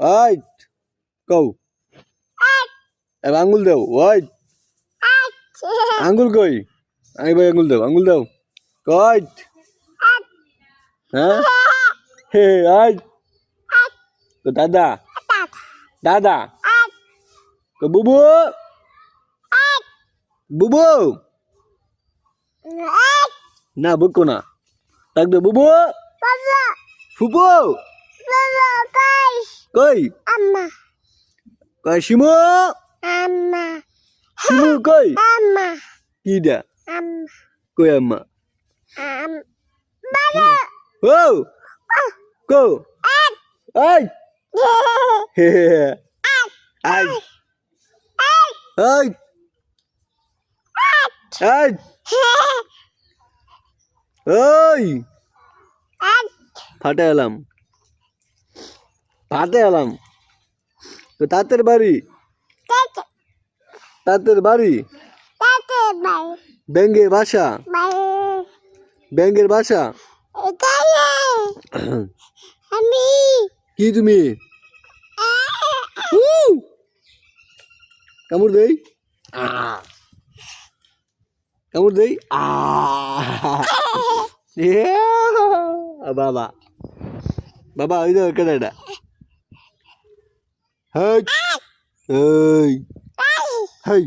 ওই কও এবার আঙ্গুল দাও ওই আঙ্গুল কই আই ভাই আঙ্গুল দাও কই হ্যাঁ হে আই তো দাদা দাদা তো বুবু বুবু না বুকো না ডাক দে বুবু ফুপু কই কই শিমু শিমু কই কি দা কই আম্মা ও কো আই হে আই আই আই ওই ফাটে এলাম তো তাঁতের বাড়ি ব্যাঙ্গের ভাষা কি তুমি কামড় দেই বাবা বাবা ওই দেখো কেনাটা হেই হেই